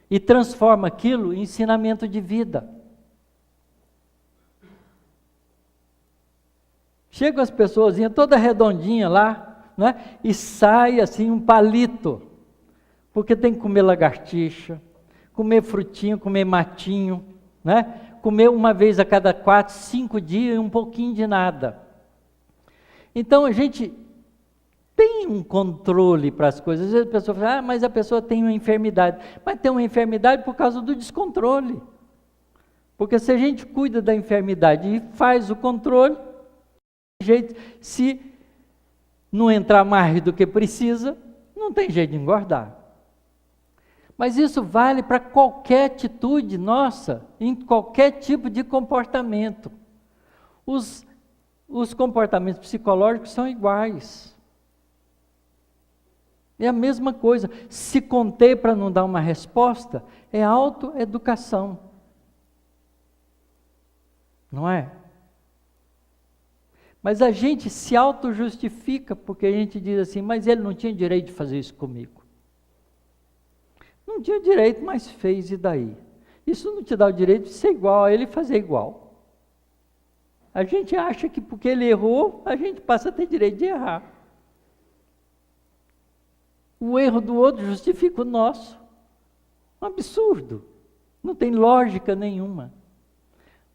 e transforma aquilo em ensinamento de vida. Chegam as pessoas toda redondinha lá, né, e sai assim um palito, porque tem que comer lagartixa, comer frutinha, comer matinho, né, comer uma vez a cada 4, 5 dias e um pouquinho de nada. Então a gente tem um controle para as coisas. Às vezes a pessoa fala, mas a pessoa tem uma enfermidade. Mas tem uma enfermidade por causa do descontrole. Porque se a gente cuida da enfermidade e faz o controle, se não entrar mais do que precisa, não tem jeito de engordar. Mas isso vale para qualquer atitude nossa, em qualquer tipo de comportamento. Os comportamentos psicológicos são iguais. É a mesma coisa. Se conter para não dar uma resposta, é autoeducação. Não é? Mas a gente se auto-justifica, porque a gente diz assim, mas ele não tinha direito de fazer isso comigo. Não tinha direito, mas fez, e daí? Isso não te dá o direito de ser igual a ele e fazer igual. A gente acha que porque ele errou, a gente passa a ter direito de errar. O erro do outro justifica o nosso. Um absurdo. Não tem lógica nenhuma.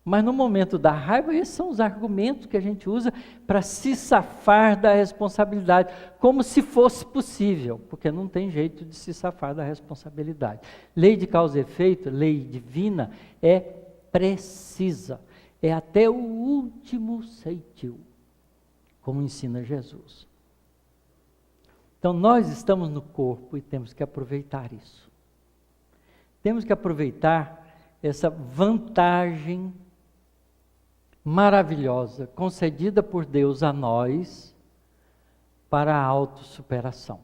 Mas no momento da raiva, esses são os argumentos que a gente usa para se safar da responsabilidade, como se fosse possível, porque não tem jeito de se safar da responsabilidade. Lei de causa e efeito, lei divina, é precisa, é até o último ceitil, como ensina Jesus. Então nós estamos no corpo e temos que aproveitar isso. Temos que aproveitar essa vantagem maravilhosa concedida por Deus a nós para a autossuperação.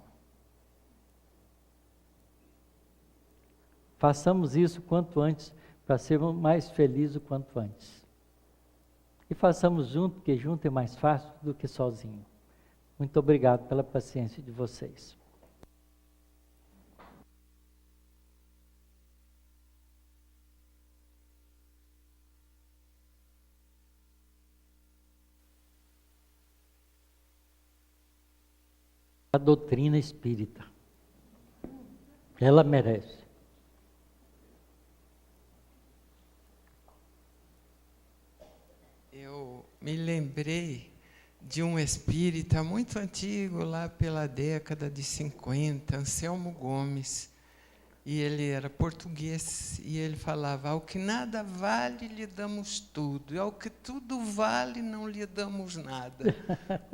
Façamos isso quanto antes, para sermos mais felizes o quanto antes. e façamos junto, porque junto é mais fácil do que sozinho. Muito obrigado pela paciência de vocês. A doutrina espírita, ela merece. Eu me lembrei de um espírita muito antigo, lá pela década de 50, Anselmo Gomes, e ele era português, e ele falava: ao que nada vale, lhe damos tudo, e ao que tudo vale, não lhe damos nada.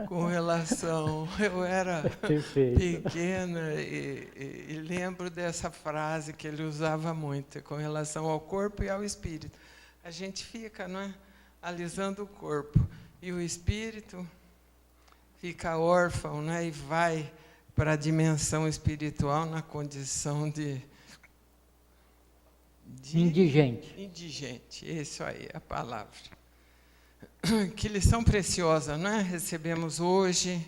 Com relação, eu era pequena e lembro dessa frase que ele usava muito, com relação ao corpo e ao espírito. A gente fica, não é, alisando o corpo, e o espírito fica órfão, né, e vai para a dimensão espiritual na condição de indigente. Indigente, isso aí, a palavra. Que lição preciosa, não é? Recebemos hoje,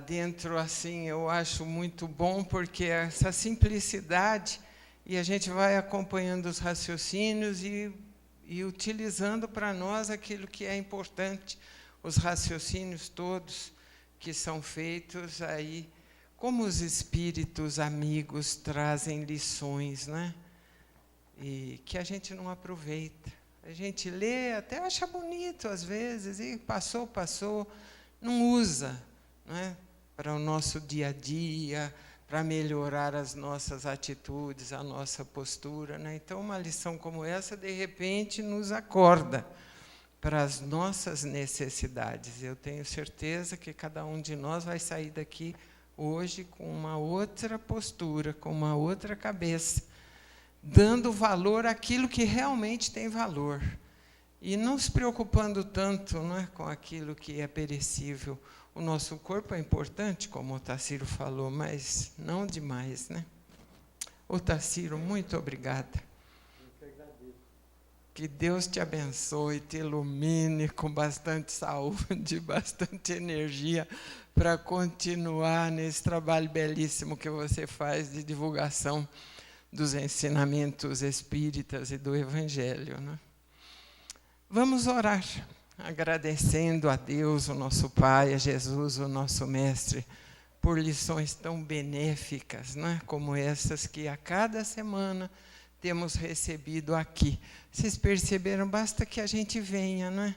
dentro, assim, eu acho muito bom, porque essa simplicidade, e a gente vai acompanhando os raciocínios e utilizando para nós aquilo que é importante, os raciocínios todos que são feitos aí, como os espíritos amigos trazem lições, né? E que a gente não aproveita. A gente lê, até acha bonito às vezes, e passou, não usa, não é? Para o nosso dia a dia, para melhorar as nossas atitudes, a nossa postura, né? Então, uma lição como essa, de repente, nos acorda para as nossas necessidades. Eu tenho certeza que cada um de nós vai sair daqui hoje com uma outra postura, com uma outra cabeça, dando valor àquilo que realmente tem valor. E não se preocupando tanto, não é, com aquilo que é perecível. O nosso corpo é importante, como o Tarsilo falou, mas não demais, né? Ô Tarsilo, muito obrigada. Que Deus te abençoe, te ilumine com bastante saúde, bastante energia para continuar nesse trabalho belíssimo que você faz de divulgação dos ensinamentos espíritas e do Evangelho, né? Vamos orar, agradecendo a Deus, o nosso Pai, a Jesus, o nosso Mestre, por lições tão benéficas, né, como essas que a cada semana temos recebido aqui. Vocês perceberam? Basta que a gente venha, né?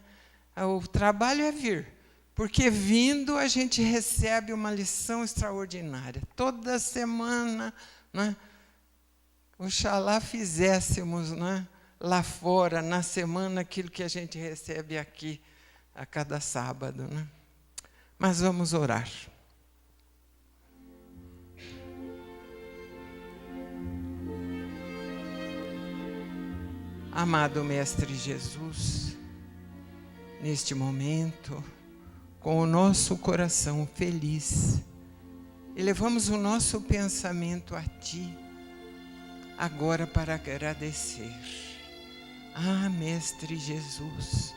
O trabalho é vir, porque vindo a gente recebe uma lição extraordinária. Toda semana, né? Oxalá fizéssemos, né, lá fora, na semana, aquilo que a gente recebe aqui a cada sábado, né? Mas vamos orar. Amado Mestre Jesus, neste momento, com o nosso coração feliz, elevamos o nosso pensamento a Ti, agora para agradecer. Ah, Mestre Jesus,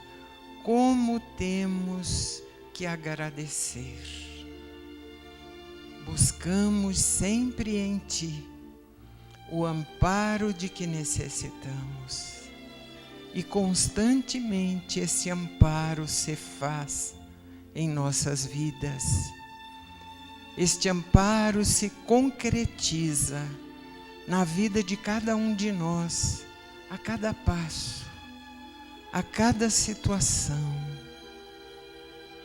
como temos que agradecer. Buscamos sempre em Ti o amparo de que necessitamos. E constantemente esse amparo se faz em nossas vidas. Este amparo se concretiza na vida de cada um de nós, a cada passo, a cada situação.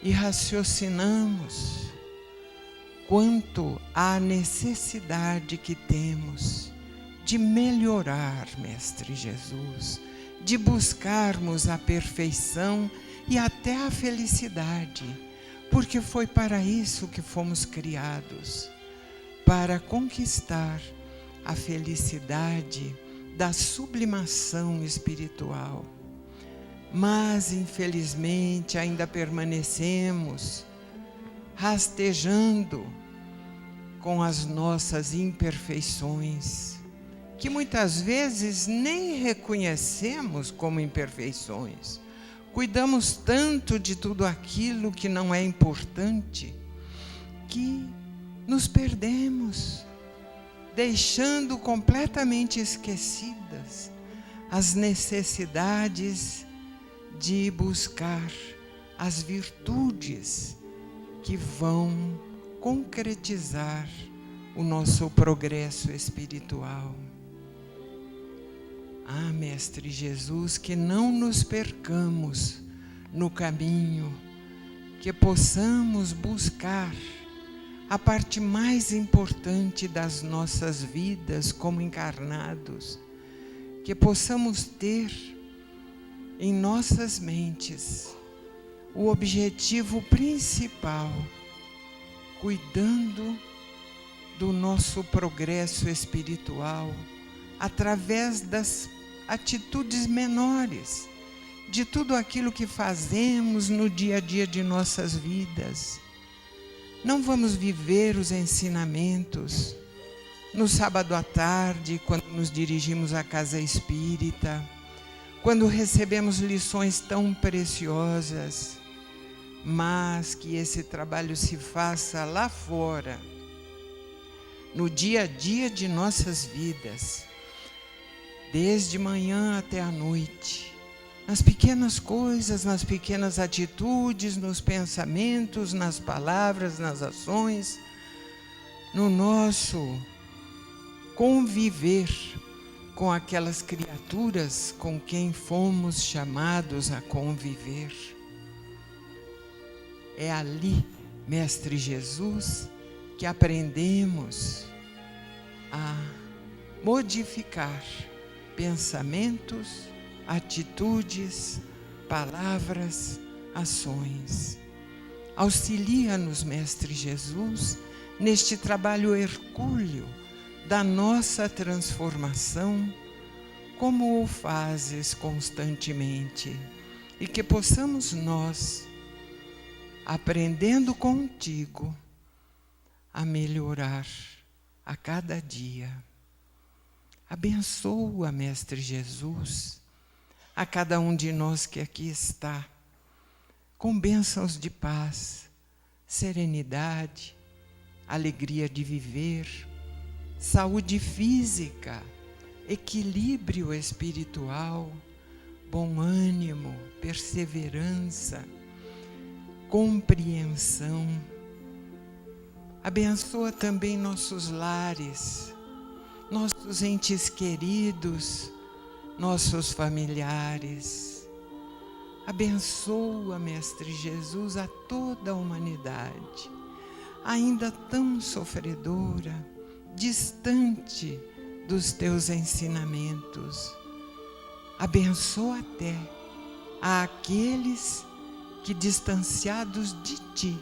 E raciocinamos quanto à necessidade que temos de melhorar, Mestre Jesus, de buscarmos a perfeição e até a felicidade, porque foi para isso que fomos criados, para conquistar a felicidade da sublimação espiritual. Mas, infelizmente, ainda permanecemos rastejando com as nossas imperfeições, que muitas vezes nem reconhecemos como imperfeições, cuidamos tanto de tudo aquilo que não é importante, que nos perdemos, deixando completamente esquecidas as necessidades de buscar as virtudes que vão concretizar o nosso progresso espiritual. Ah, Mestre Jesus, que não nos percamos no caminho, que possamos buscar a parte mais importante das nossas vidas como encarnados, que possamos ter em nossas mentes o objetivo principal, cuidando do nosso progresso espiritual, através das atitudes menores, de tudo aquilo que fazemos no dia a dia de nossas vidas. Não vamos viver os ensinamentos no sábado à tarde, quando nos dirigimos à casa espírita, quando recebemos lições tão preciosas, mas que esse trabalho se faça lá fora, no dia a dia de nossas vidas, desde manhã até a noite, nas pequenas coisas, nas pequenas atitudes, nos pensamentos, nas palavras, nas ações, no nosso conviver com aquelas criaturas com quem fomos chamados a conviver. É ali, Mestre Jesus, que aprendemos a modificar pensamentos, atitudes, palavras, ações. Auxilia-nos, Mestre Jesus, neste trabalho hercúleo da nossa transformação, como o fazes constantemente, e que possamos nós, aprendendo contigo, a melhorar a cada dia. Abençoa, Mestre Jesus, a cada um de nós que aqui está, com bênçãos de paz, serenidade, alegria de viver, saúde física, equilíbrio espiritual, bom ânimo, perseverança, compreensão. Abençoa também nossos lares, nossos entes queridos, nossos familiares. Abençoa, Mestre Jesus, a toda a humanidade, ainda tão sofredora, distante dos teus ensinamentos. Abençoa até aqueles que, distanciados de ti,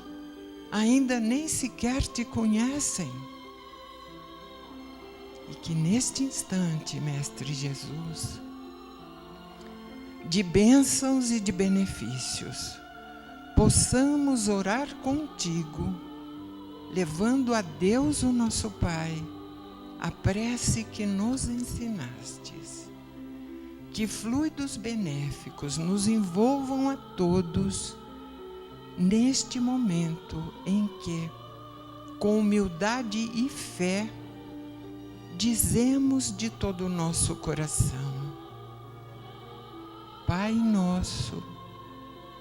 ainda nem sequer te conhecem. E que neste instante, Mestre Jesus, de bênçãos e de benefícios, possamos orar contigo, levando a Deus, o nosso Pai, a prece que nos ensinastes. Que fluidos benéficos nos envolvam a todos neste momento em que, com humildade e fé, dizemos de todo o nosso coração: Pai nosso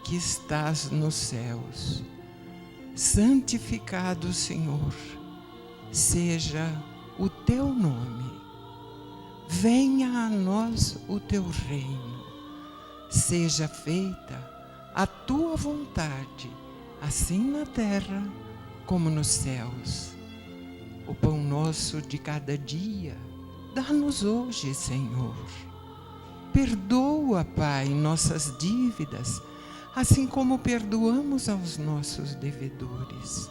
que estás nos céus, santificado, Senhor, seja o teu nome. Venha a nós o teu reino. Seja feita a tua vontade, assim na terra como nos céus. O pão nosso de cada dia, dá-nos hoje, Senhor. Perdoa, Pai, nossas dívidas, assim como perdoamos aos nossos devedores.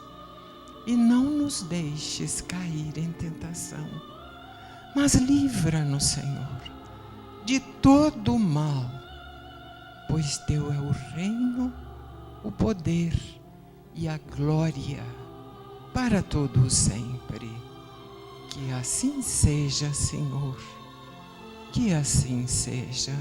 E não nos deixes cair em tentação, mas livra-nos, Senhor, de todo o mal, pois teu é o reino, o poder e a glória para todo o sempre. Que assim seja, Senhor, que assim seja.